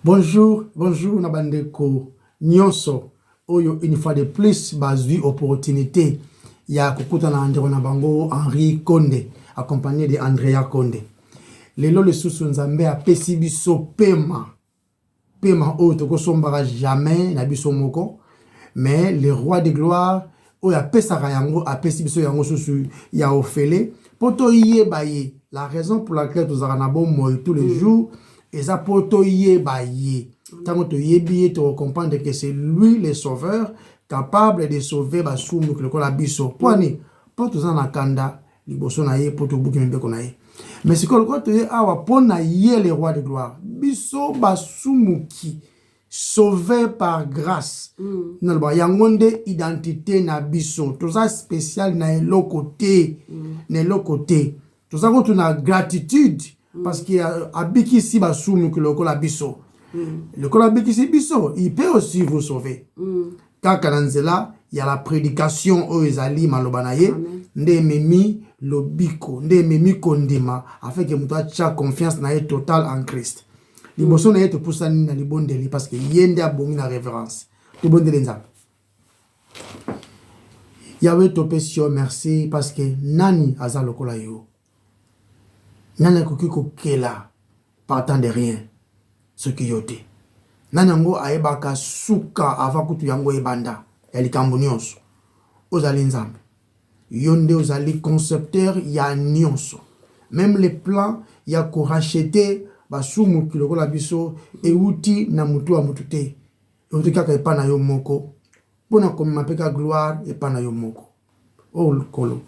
Bonjour, bonjour Nabandeko Nyonso. Oyo une fois de plus bazui opportunité ya kukuta na André Nabango Henri Konde accompagné de Andrea Konde. Lelo le susu nzambe a pesi biso pema oyo tokosombaka jamais na biso moko, mais le roi de gloire oyo apesaka yango apesi biso yango susu ya ofele poto yeba ye. La raison pour laquelle tozaka na bomoi tous les jours eza poto yeba ye. Tant que yebi tu comprendre que c'est lui le sauveur capable de sauver basumu que la biso. Poani poto zana kanda liboso na ye poto buki mbeko na ye. Mais c'est que le côté awa pona ye le roi de gloire. Biso basumu ki sauvé par grâce. Nalba yangonde identité na biso. Toza spécial na côté, na côté. Toza ko na gratitude parce qu'il abiki si basumu que le biso. Le kolabiki si biso, il peut aussi vous sauver. Car kananzela, il y a la prédication au ezali malobanaye, nde memi lobiko, nde memi kondima, afin que muta cha confiance na ye total en Christ. Liboso na ye to pusani na libondeli parce que yende abongi na révérence. To bondeli nzambe. Yahweh to pesio merci parce que nani aza lokola yo. Nani koki kokela partant de rien. Ce qui yote. Nanyango aebaka suka avakutu yango ebanda. Yali kambu nyonso. Ozali nzambe. Yonde ozali concepteur ya nyonso. Même les plans ya ko racheter basumu kiloko la biso euti na mutu wa mutute. Euti kaka epana yo moko. Pona komi mapeka gloire epana yo moko. Oh kolo.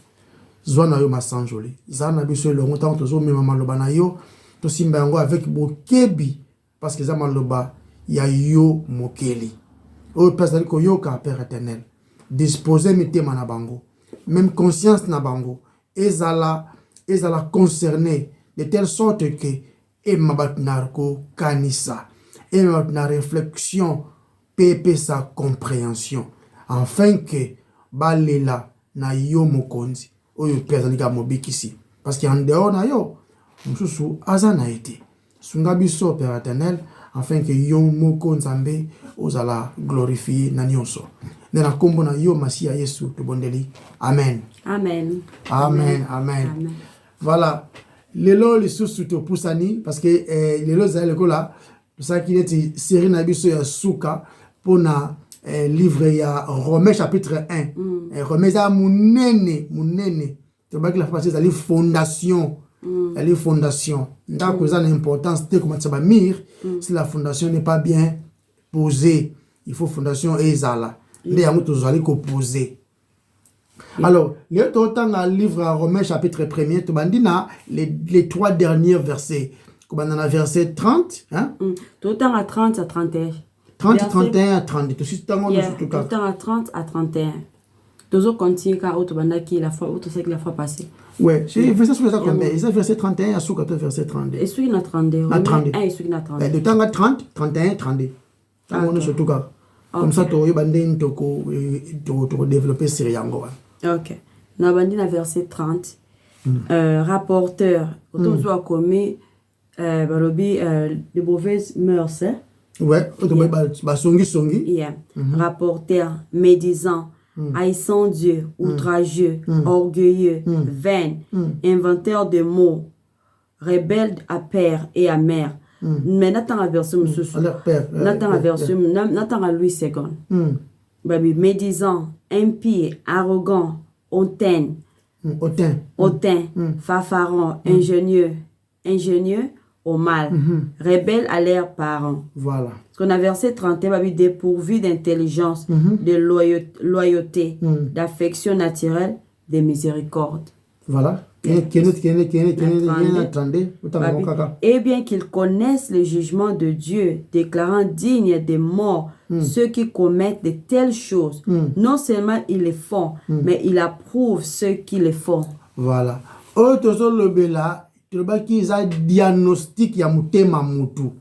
Zwana yo masanjoli. Zana biso elongo tango tozo mema maloba na yo. To simba yango avec bokebi. Parce que ça maloba ya yo mokeli. O personne ko yo ka Père éternel. Disposer mete manabango. Même conscience na bango. Ezala concerné de telle sorte que et mabatnarko kanisa. Et ma réflexion pepe sa compréhension. Afin que balela na yo mokonzi. Oyo personne ka mobikisi. Parce qu'en dehors na yo, mususu azana été. Sungabiso Père éternel, afin que yon moko nzambe ozala glorifié na nyonso. Nena kombo na yo Masia Yesu to bondeli. Amen. Amen. Amen. Amen. Amen. Voilà. Lelo le susu to pusani parce que lelo za leko la ça qui est série na biso ya suka pona livre ya Romains chapitre 1. Romains za munene. To ba ki la phrase za li fondation. Elle est fondation. Donc, vous avez l'importance de comment ça va mire. Si la fondation n'est pas bien posée, il faut fondation et zala. Les amours tous allez poser. Alors, le temps dans le livre Romains chapitre 1er, tu m'as dit les trois derniers versets. Comme on a verset 30, hein? Tout le temps à 30 à 31. 30, 31 à 30. Tout le temps à 30 à 31. Toujours continuer car autobandaki la fois auto la fois passée. Ouais, j'ai verset sur ça combien? C'est verset 31 à sous 14 verset 32. Et celui qui n'a 32. Na 32. Et celui qui n'a 32. De temps à 30, 31, 32. On est surtout cas. Comme ça tu bandine toko développer sériango. OK. Na bandine verset 30. Rapporteur, autant soit commis balobi de mauvaises mœurs. Ouais, ba songi. Yeah. Rapporteur médisant, haïssant Dieu, outrageux, orgueilleux, vain, inventeur de mots, rebelle à père et à mère. Mais n'attends à version n'attends à version n'attends à Louis II. Baby médisant, impie, arrogant, hautain, fanfaron, ingénieux au mal, rebelle à leurs parents. Voilà. Ce qu'on a verset 31, baby dépourvu d'intelligence, de loyauté, d'affection naturelle, de miséricorde. Voilà. Et bien qu'ils connaissent le jugement de Dieu, déclarant dignes de mort ceux qui commettent de telles choses. Non seulement ils les font, mais ils approuvent ceux qui les font. Voilà. Qui a diagnostic ya mutema mutu.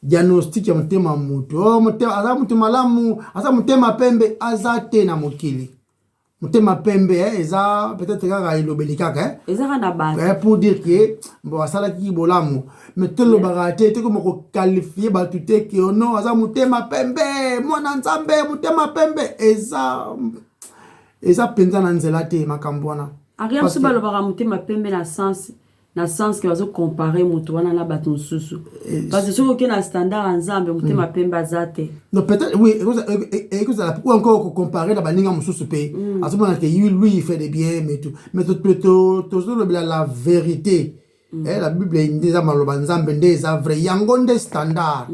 Diagnostic ya mutema mutu. Oh, aza mutu malamu, aza mutema pembe, azate na mokili. motema pembe eza peut-être kaka elobeli kaka eza na base pour dire que bon asala ki bolamu mais te lo barate te ko moko qualifier ba tuté que non aza motema pembe mwana nzambe motema pembe eza penza na nzela te makambo wana ariam se balo bara motema pembe na sens que bazo comparer moto wana na bato mosusu parce que soko ke na standard nzambe motema pembe azate non peut-être oui écoute ça ou encore comparer na baninga mosusu pe à ce moment que lui il fait des bien mais tout mais plutôt la vérité la Bible indiza maloba nzambe ndeza vrai yango nde standard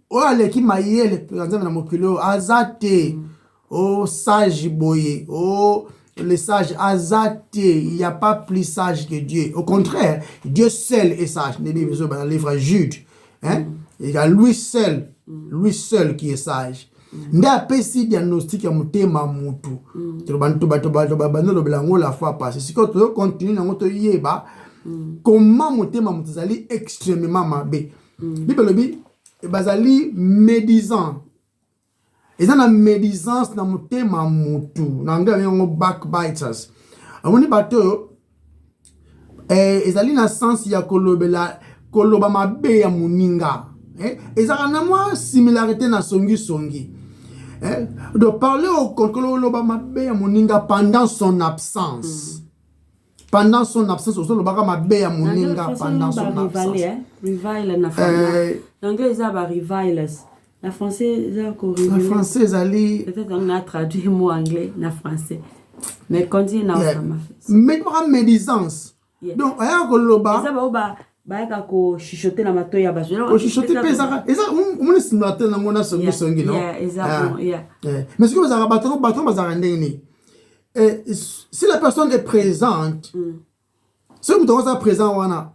o aleki mayele nzambe na mokilo azate o sage boye o le sage azate, il n'y a pas plus sage que Dieu. Au contraire, Dieu seul est sage. Dans le livre Jude, il y a lui seul qui est sage. Nda pesi diagnostic ya mutema mutu. La fois passée. Si tu continues na moto yeba, comment mutema mutu zali extrêmement mabe. Bible bi bazali médisant. Et ça, la médisance na mutema mutu. Na anglais, on backbiters. Amoni bato, ezali na sens ya koloba mabe ya muninga. Ezali na mwa similarité na songi. De parler au koloba mabe ya muninga pendant son absence. Pendant son absence, aussi le baka mabe ya muninga pendant son absence. Revile na français. L'anglais, ça va revilers. La française, la française ali. Peut-être on a traduit le mot anglais na français. Mais continue na mais par médisance. Donc aya koloba. Ça ba ka ko chichoter na mato ya bazo. Ko chichoter pesa. Eza on simulateur na ngona songi non. Yeah, exactement. Mais ce que vous avez bateau bazara ndeni. Si la personne est présente, si vous êtes présent wana,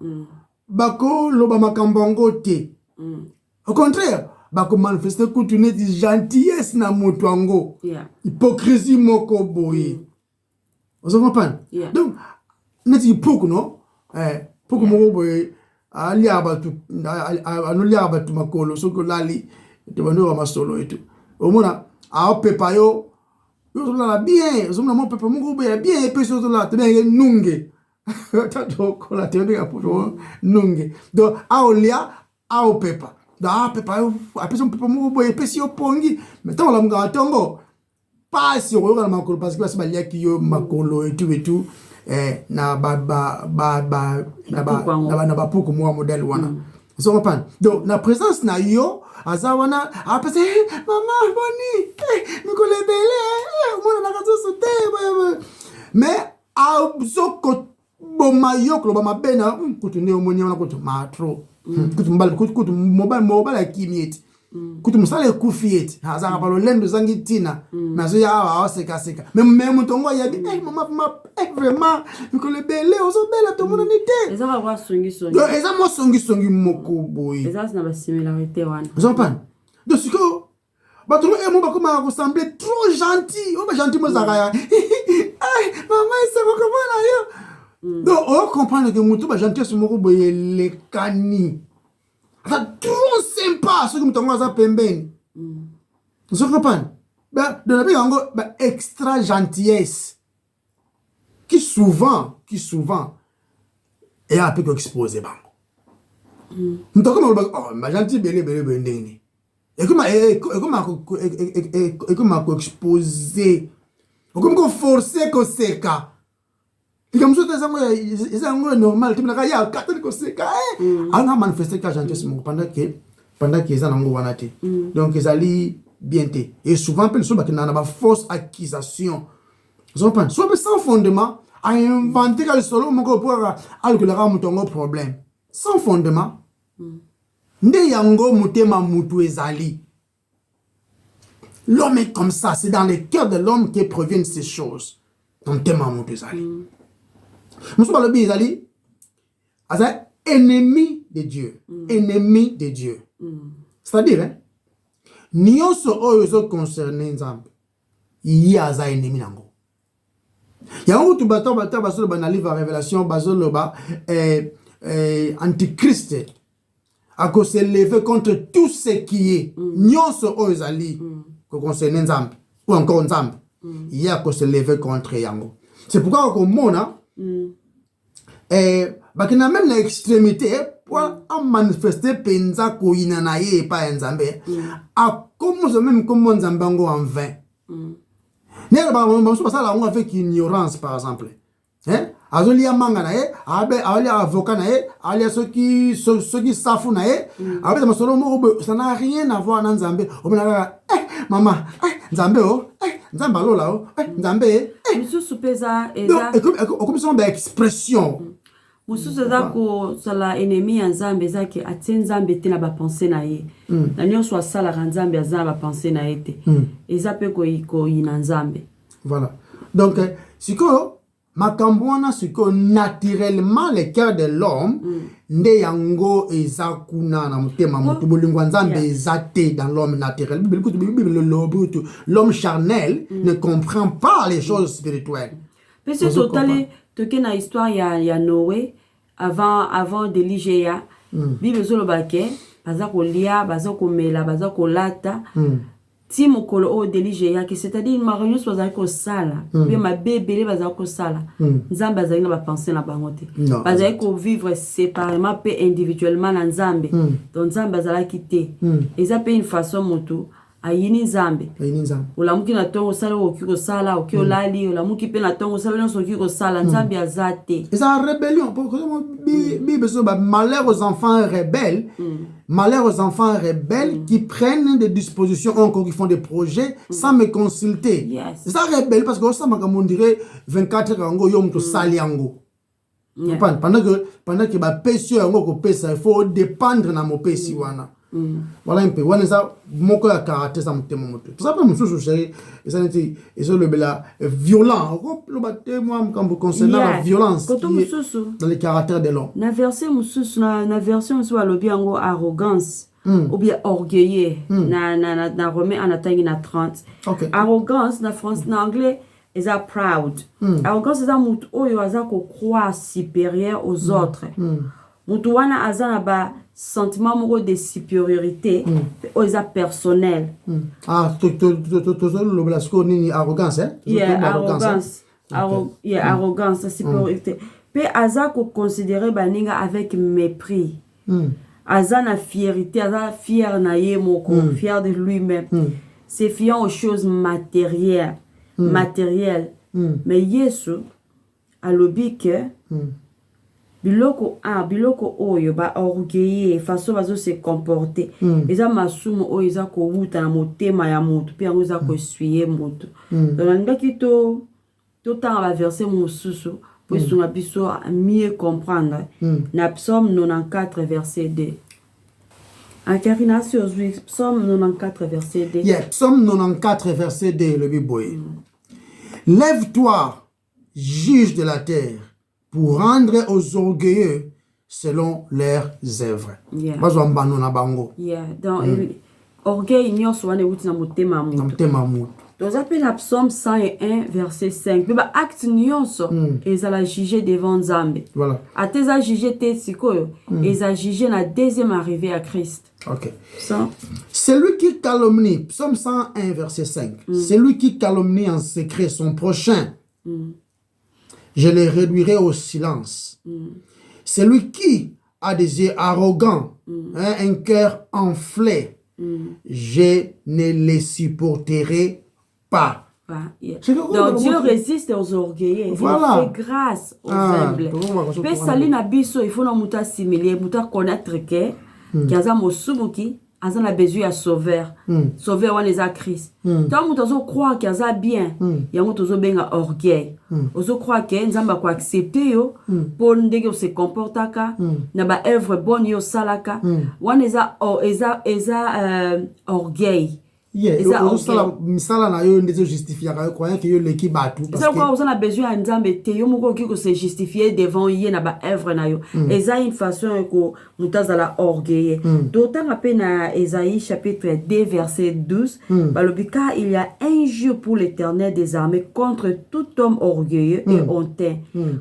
bako loba makambongo te. Au contraire, bako manifester kutune di gentillesse na moto ango. Hypocrisie moko boye. Vous comprenez? Donc, neti pouku no, pouku moko boye ali abatu anuli abatu makolo soko lali te bano wa masolo etu. Omona a pepa yo la bien, zomna mo pepa moko boye bien pe so la te bien nunge. Tato ko la te bien pour nunge. Donc a olia a pepa. Da pepa yo apeso pepa moko boye pe si opongi. Mais tant la mga tongo pas si on regarde makolo parce que là c'est balia ki yo makolo et tout na ba pouko mo modèle wana. Vous comprenez? Donc la présence na yo azawana apese maman boni mikolo belé mona na kazo sote mais azoko boma yo ko ba mabena kutune omoni wana kutu matro kutu mobile kimieti kutu musale kufieti azanga palo lendo zangi tina mazo ya awa seka mais mutongo ya bi mama vraiment mikolo belé ozo bela to mona nite eza ba songi eza mo songi moko boy eza na ba similarité wana vous comprenez donc ce que bato mo ba koma ressembler trop gentil o ba gentil mo zaka ay mama isa ko komona yo donc on comprend que mutu ba gentil so moko boye le kani c'est trop sympa ce que mutongo aza pembeni vous comprenez ben de la yango ba extra gentillesse qui souvent est un peu exposé bango mutongo mo ba oh ma gentil belé ndeni et comment exposer comment forcer ko seka et comme ça c'est un normal tu me la ya catholique seka on a manifesté que gentillesse pendant que ils en ont wanate donc ils allaient bien té et souvent peu so ba na ba fausse accusation ils ont pas soit sans fondement à inventer le solo moko pour alcool la mutongo problème sans fondement nde yango mutema mutu ezali. L'homme est comme ça, c'est dans le cœur de l'homme que proviennent ces choses. Mutema mutu ezali. Musuba lobi ezali aza ennemi de Dieu, ennemi de Dieu. C'est-à-dire nyonso oyo zo concerné nzambe yi aza ennemi nango. Yango tu bato basolo ba na livre Révélation basolo ba antichrist à cause se lever contre tout ce qui est nyonso oyo ezali ko concerne nzambe ou encore nzambe il y a qu'on se lever contre yango. C'est pourquoi comme mona bah qui n'a même l'extrémité pour en manifester penza ko inanaye pas nzambe a comment même comme nzambango en vain. Ne ba mo so ça là on avec ignorance par exemple. Hein? Azolia manga na ye, ali avocat na ye, ali ceux qui safu na ye, avec ma solo mo ça n'a rien à voir dans Nzambe. O bina maman, Nzambe Nzamba lola Nzambe Monsieur Soupeza eza. Comme ça ba expression. Monsieur Soupeza ko sala ennemi ya Nzambe eza ke atie Nzambe te na ba penser na ye. Na nyonso sala Nzambe aza ba penser na ye te. Eza pe ko ina Nzambe. Voilà. Donc siko Makambwana ce que naturellement le cœur de l'homme nde yango ezakuna na mutema mutu bolingwa nzambe ezate dans l'homme naturel. L'homme charnel ne comprend pas les choses spirituelles. Parce que totale toke na histoire ya Noé avant de l'Igéa Bible zolobake baza kolia baza komela baza kolata ti mokolo o deligéa que c'est-à-dire marion soit ko sala bien ma bébé baza ko sala nzambe azali na ba penser na bango te baza ko vivre séparément pe individuellement na nzambe donc nzambe azala kité et ça peut une façon moto ayini nzambe olamuki na tongo sala okiko sala okio lali olamuki pe na tongo sala nyonso okiko sala nzambe azate et ça rébellion pour Bible so ba malheur aux enfants rebelles malheur aux enfants rebelles qui prennent des dispositions encore qui font des projets sans me consulter. Ça rebelle parce que ça m'a comme on dirait 24 heures yo mto sali yango. Pendant que ba péché yango ko pesa il faut dépendre na mo pesi wana. Voilà un peu wana ça moko ya caractère ça mtemo moto. Tout ça pas mususu chéri et ça n'était et ça le bela violent. Le baté moi quand vous concernant la violence dans les caractères de l'homme. Na verset mususu na version so alobi yango arrogance ou bien orgueilleux na Romain en atangi na 30. Arrogance na français na anglais is a proud. Arrogance is a mutu oyo aza ko croire supérieur aux autres. Mutu wana azana ba sentiment moko de supériorité oyo personnel. Le blasco ni arrogance hein? Arrogance, supériorité. Pe aza ko considérer baninga avec mépris. Aza na fierté, aza fier na ye moko, fier de lui-même. C'est fiant aux choses matérielles. Mais Yesu alobi que biloko oyo ba orgueilleux façon bazo se comporter eza masumu oyo eza ko wuta na motema ya mutu pe yango eza ko essuyer mutu donc ndaki to tanga ba verset mususu pour sunga biso mieux comprendre na psaume 94 verset 2 en Karina sur psaume 94 verset 2 psaume 94 verset 2 le biboy lève-toi juge de la terre pour rendre aux orgueilleux selon leurs œuvres. Donc, orgueil nyonso wana wuti na motema mutu. Donc, appelle la psaume 101 verset 5. Biba acte nyonso ezala juger devant Nzambe. Voilà. Ateza juger te sikoyo, eza juger na deuxième arrivée à Christ. OK. Celui qui calomnie, psaume 101 verset 5. Celui qui calomnie en secret son prochain. Je les réduirai au silence. Celui qui a des yeux arrogants, un cœur enflé, je ne les supporterai pas. Donc Dieu résiste aux orgueilleux. Il fait grâce aux humbles. Pe salina biso il faut na muta assimiler, muta connaître que kaza mosumuki azana besoin à sauveur. Sauveur wana eza Christ. Tant muta zo croire kaza bien, yango tozo benga orgueil. Ozo croire que nzamba ko accepter yo pour ndenge se comportaka na ba œuvre bonne yo salaka. Wana eza orgueil. Misala na yo ndeze justifier ka croyant que yo leki batu parce que vous avez besoin à nzambe te yo moko ki ko se justifier devant ye na ba œuvre na yo eza une façon ko mutazala orgueil d'autant appel na Ésaïe chapitre 2 verset 12 balobika il y a un jour pour l'Éternel des armées contre tout homme orgueilleux et hautain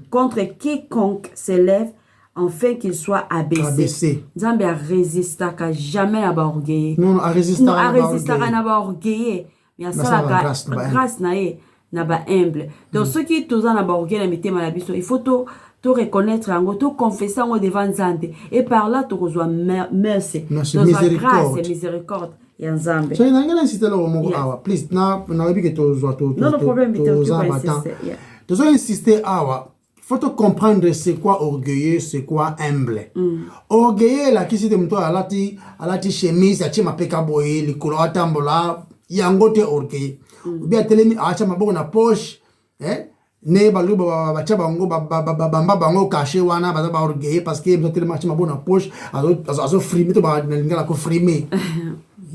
contre quiconque s'élève enfin qu'il soit abaissé. Nzambe a résisté à jamais à orgueilleux. Non, a résisté à na ba orgueilleux. Mais ça la grâce na ye. na ba humble. Donc ceux qui toza na ba orgueil na mitema na biso, il faut to reconnaître yango, to confesser yango devant Nzambe, et par là to reçoit merci, grâce et miséricorde ya Nzambe. So nanga insister lo moko awa, please na rebi que to non problème, tu peux insister. Tu dois insister awa. Faut te comprendre c'est quoi orgueilleux, c'est quoi humble. Orgueilleux la kisi de mto alati chemise ya chima peka boye likolo atambola yango te orgueilleux. Bien telemi acha maboko na poche, ne balu bacha bango bamba bango caché wana ba orgueilleux parce que mto telemi acha maboko na poche azo frimer to ba ngala ko frimer.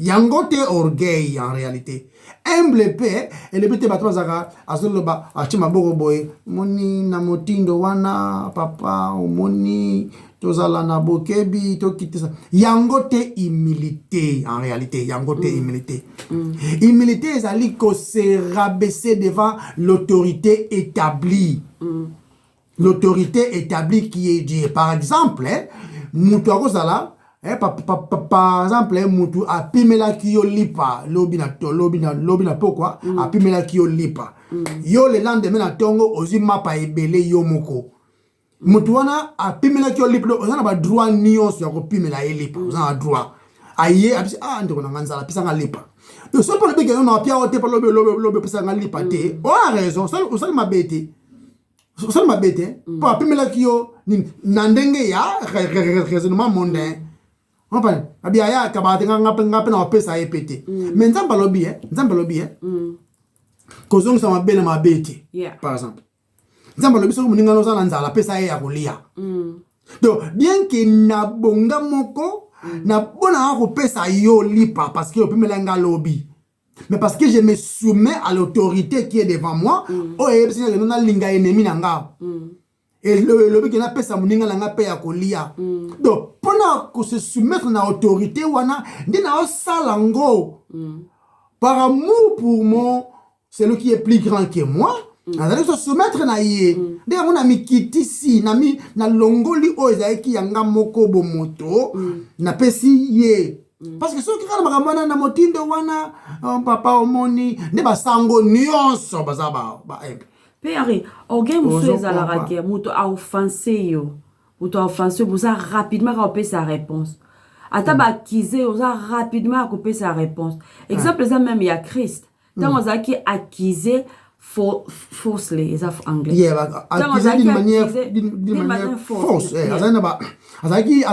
Yango te orgueil en réalité. Humble pe ele bete batwa zaka azolo ba achima boko boy moni na motindo wana papa moni tozala na bokebi to kitisa yango te humilité en réalité yango te humilité. Humilité ezali ko se rabaisser devant l'autorité établie. L'autorité établie qui est Dieu. Par exemple, mutu akozala par exemple, mutu a pimela ki yo lipa lobina pokwa a pimela ki yo lipa yo le lendemain na tongo ozi mapa ebele yo moko mutu wana a pimela ki yo lipa ozana ba droit nyonso ya ko pimela ye lipa ozana droit aye abisi ndeko na nganzala pisa nga lipa yo so pas le beke no apia ote pa lobe pisa nga lipa te o a raison so ma bête so ma bête pa pimela ki yo na ndenge ya raisonnement mondain. On parle. Abia ya kabate ngape na pesa epete. Mais nzamba lobi kozonga sama bele mabete. Par exemple. Nzamba lobi so muninga no sana nzala pesa ya kolia. Donc bien que na bonga moko na bona ko pesa yo lipa parce que opimela nga lobi. Mais parce que je me soumets à l'autorité qui est devant moi, oh et parce que na linga ennemi nanga. Et le but qui n'a pas ça moninga langa pe ya kolia. Donc pendant que se soumettre na autorité wana ndina osalango par amour pour moi celui qui est plus grand que moi azali se soumettre na ye nde mona mikiti si na longoli ozaiki yanga moko bomoto na pesi ye parce que ceux qui kana makamana na motindo wana papa omoni nde basango nyonso bazaba ba Père, orgueil muso ezalaka ke muto a offensé yo. Muto a offensé boza rapidement couper sa réponse. Ata ba accuser oza rapidement couper sa réponse. Exemple ça même il y a Christ. Tant on a qui accuser falsely, is of anglais. Yeah, accuser d'une manière fausse. Azaki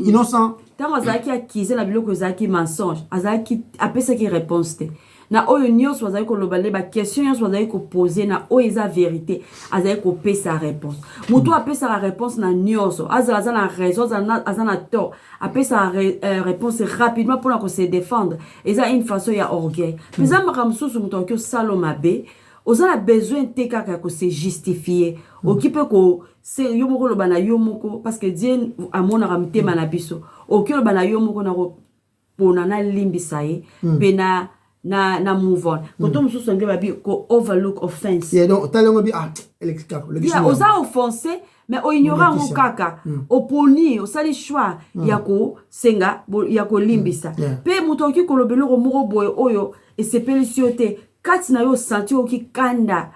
innocent. Tant on a qui accuser la biloko zaki mensonge. Azaki apesa qui réponse te. Na oyo nyonso azali ko lobale ba question nyonso azali ko poser na oyo eza vérité azali ko pesa réponse muto apesa la réponse na nyonso azala na raison azana tort apesa réponse rapidement pour ko se défendre eza une façon ya orgueil mais ça makamsusu muto ko saloma be ozala besoin te kaka ko se justifier okipe ko se yo moko loba na yo moko parce que Dieu amona ramtema na biso okyo loba na yo moko na ko pona na limbisa ye pena na move on. Quand on se sent babi ko overlook offense. Yeah, donc talongo bi le osa offensé mais o ignorant mon kaka oponi o sali choix yako senga yako limbisa. Pe mutoki ko lobelo ko moko boy oyo et sepeli siote kati na yo senti oki kanda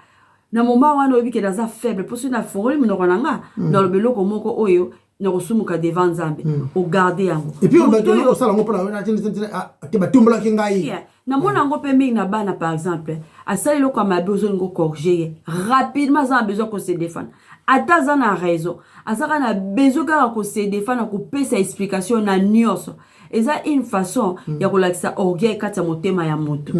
na moma wana obi ke daza faible pour na fongoli mnokonanga na lobelo ko moko oyo na kosumuka devant Nzambe o garder yango. Et puis on va donner au salon pour la te batumbola kingai. Na mona ngo pe mingi na bana par exemple asali lo kwa mabezo ngo corriger rapidement ça a besoin qu'on se défende ata za na raison asaka na besoin qu'on se défende ko pesa explication na nyonso eza une façon ya ko lakisa orgueil kata motema ya moto.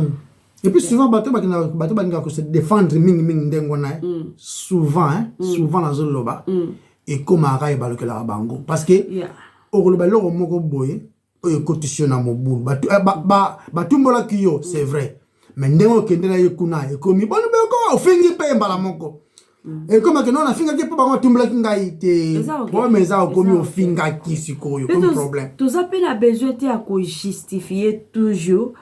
Et puis souvent bato ba ko se défendre mingi ndengo na souvent na zoloba et comme arai ba le la bango parce que o lo ba lo moko boye cotitiona mobulu batumbola kiyo c'est vrai mais ndengo kendela yekuna ekomi bonu beko ofingi pe mbala moko et comme que non na finga ke pa ba tumbola kingai te bo meza okomi ofinga kisikoyo comme problème tout ça peine a besoin te à ko justifier toujours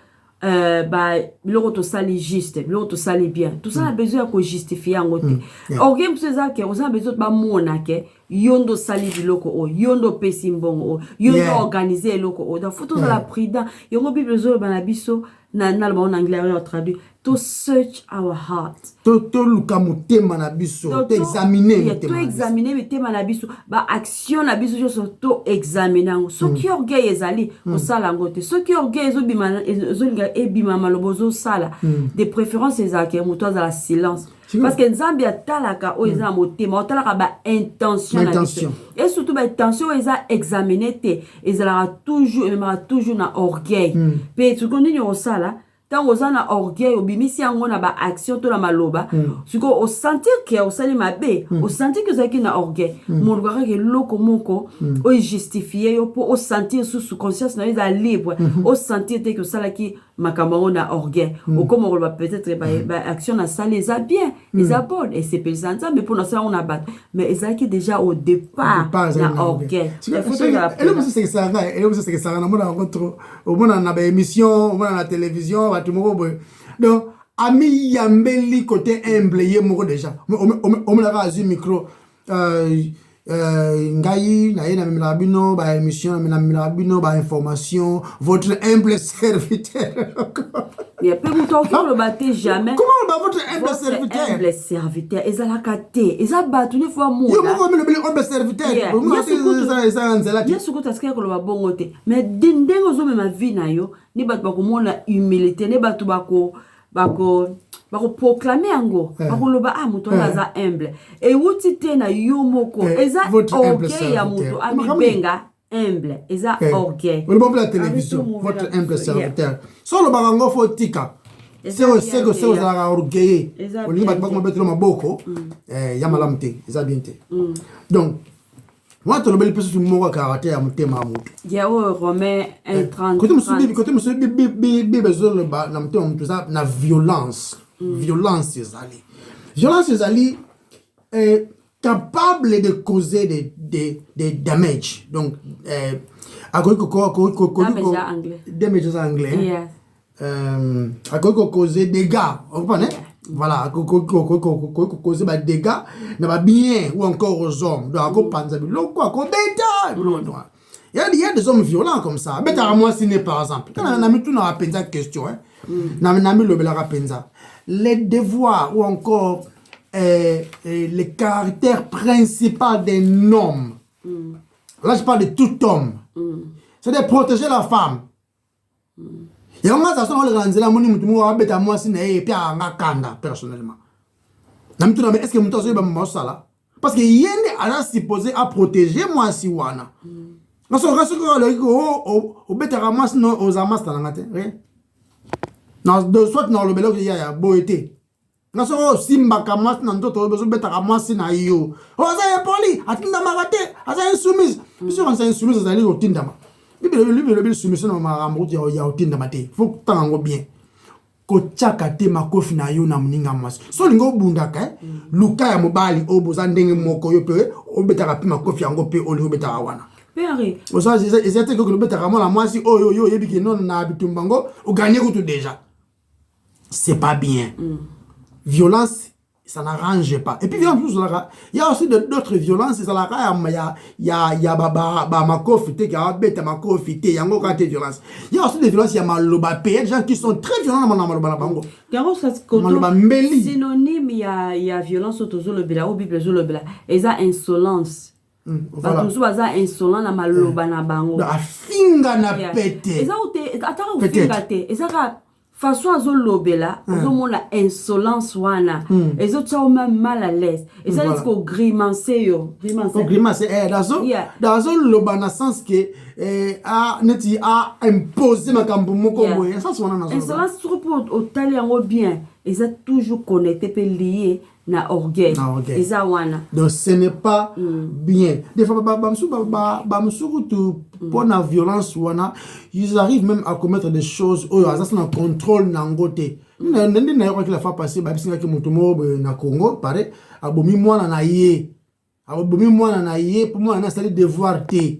biloko to sali juste biloko to sali bien tout ça a besoin ko justifier ngote orgueil mseza ke oza besoin ba mona ke yondo sali biloko o yondo pesi mbongo o yondo organiser eloko o da photo za la prudent yongo bible zo bana biso en anglais on traduit to search our hearts to luka motema na biso to examiner motema na biso ba action na biso nyonso to examiner yango soki orgueil ezali osala yango te soki orgueil ezolinga ebima maloba ozosala de préférence ezalaka moto azala silence parce que nzambe atalaka oyo eza na motema otalaka ba intention na biso et surtout ba intention oyo eza examiner te ezalaka toujours na orgueil mpe soki nini osala tant oza na orgueil obimisi yango na ba action to na maloba siko o sentir que o sali mabe o sentir que ozaki na orgueil mon lobaka ke loko moko o justifier yo po o sentir sous conscience na eza libre o sentir te que salaki makambo na orgueil o comme on va peut-être ba action na sali eza bien eza bonne et c'est pesant mais pour na ça on a battu mais ezaki déjà au départ na orgueil il faut que ça na mona rencontre au mona na ba émission au mona na télévision batu moko boy donc ami yambeli côté humble ye moko déjà on l'a azu micro ngai na ye na milabino ba émission na milabino ba information votre humble serviteur il y a peu de temps que le batté jamais comment votre humble serviteur ezalaka te ezabatu ni fois mo yo moko le humble serviteur yesu ko taske ko lo bongo te mais dindengo zo me ma vie na yo ni batu bakomona humilité ni batu bako proclamer yango bakoloba moto aza humble et wuti te na yo moko eza orgueil ya moto abibenga humble eza orgueil on va la télévision votre humble serviteur solo barango fotika c'est que la orgueil on dit ba ko betelo maboko ya malamte eza bien te donc moi tu le bel plus mo caractère ya mutema mutu ya Romains 1:30 côté monsieur bi besoin le ba na mutema mutu ça na violence ezali capable de causer des damage donc damage anglais causer dégâts vous comprenez voilà causer des dégâts na ba bien ou encore aux hommes donc panza biloko akobeta il y a des hommes violents comme ça beta moi ciné par exemple quand na mitu na penza question na mi lobela penza les devoirs ou encore les caractères principaux d'un homme. Là, je parle de tout homme. C'est de protéger la femme. Et on a ça, on a moi si personnellement. Est-ce que mon ça parce que y a supposé à protéger moi si wana. Parce que au moi sinon aux amas non, soit dans le belo il y a boété. Na so simba kamas na ndoto bezo beta kamas na yo. Oza impoli, atinda magate, aza insoumise. Monsieur on sa insoumise azali otinda ma. Bibe soumission na marambo ya otinda mate. Faut tango bien. Ko chaka te makofi na yo na muninga mas. So lingo bundaka luka ya mobali oboza ndenge moko yo pe obeta ka pima kofi yango pe oli obeta wana. Père. Oza ezete ko obeta ka mona mwasi oyo yo yebiki non na bitumbango o gagner tout déjà. C'est pas bien. Violence, ça n'arrange pas. Et puis, il y a aussi d'autres violences. Il y a ma kofite, il y a bête ma kofite, il y a violence. Il y a aussi des violences, il y a maloba. Il y a des gens qui sont très violents dans maloba bango. Synonyme, il y a violence autour de la Bible, et ça insolence. Voilà. Baza insolent na maloba na bango. Na finga na pete. Et ça ataka finga te. Et ça façon azo lobela, azo mona insolence wana. Et ça t'a même mal à l'aise. Et ça dit qu'on grimacer yo, grimacer dazo loba na sens que neti a imposer makambo moko moye. Ça sona na insolence trop au tali yango bien. Et ça toujours connecté pe lié na orgueil. Eza wana. Donc ce n'est pas bien. Des fois bamsuku tout pour la violence wana, ils arrivent même à commettre des choses où ça c'est un contrôle na ngote. Nende na yo la fois passée ba bisinga ke mutumo na Congo, pare abomi mwana na ye. Abomi mwana na ye pour moi na c'est devoir te.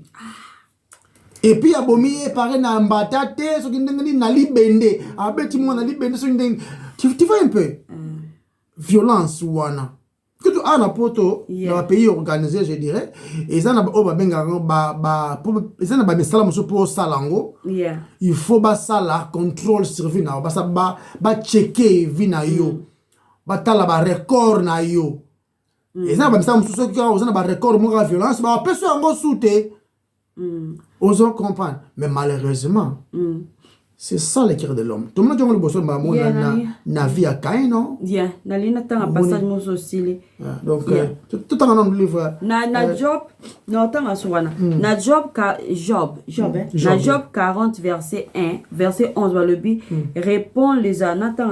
Et puis abomi pare na mbata te so kindenge na libende. Abeti mwana libende so kindenge tu vois un peu. Violence wana que tu as un poto Yeah. dans un pays organisé, je dirais, et ça n'a pas message pour salango. Yeah. Il faut ba sala contrôle sur vie na ba checker vie na yo. Ba tala ba record na yo. Et ça ba message mususu qui a ba record mo violence ba personne ngo soute. Osons comprendre, mais malheureusement c'est ça le cœur de l'homme. Tout le monde a le besoin de na vie à Caïn, non? Yeah, nalina tanga passage mo aussi. Donc tout en un livre Na Job, non tanga suwana. Na Job na Job 40 verset 1, verset 11 le bi répond les anatanga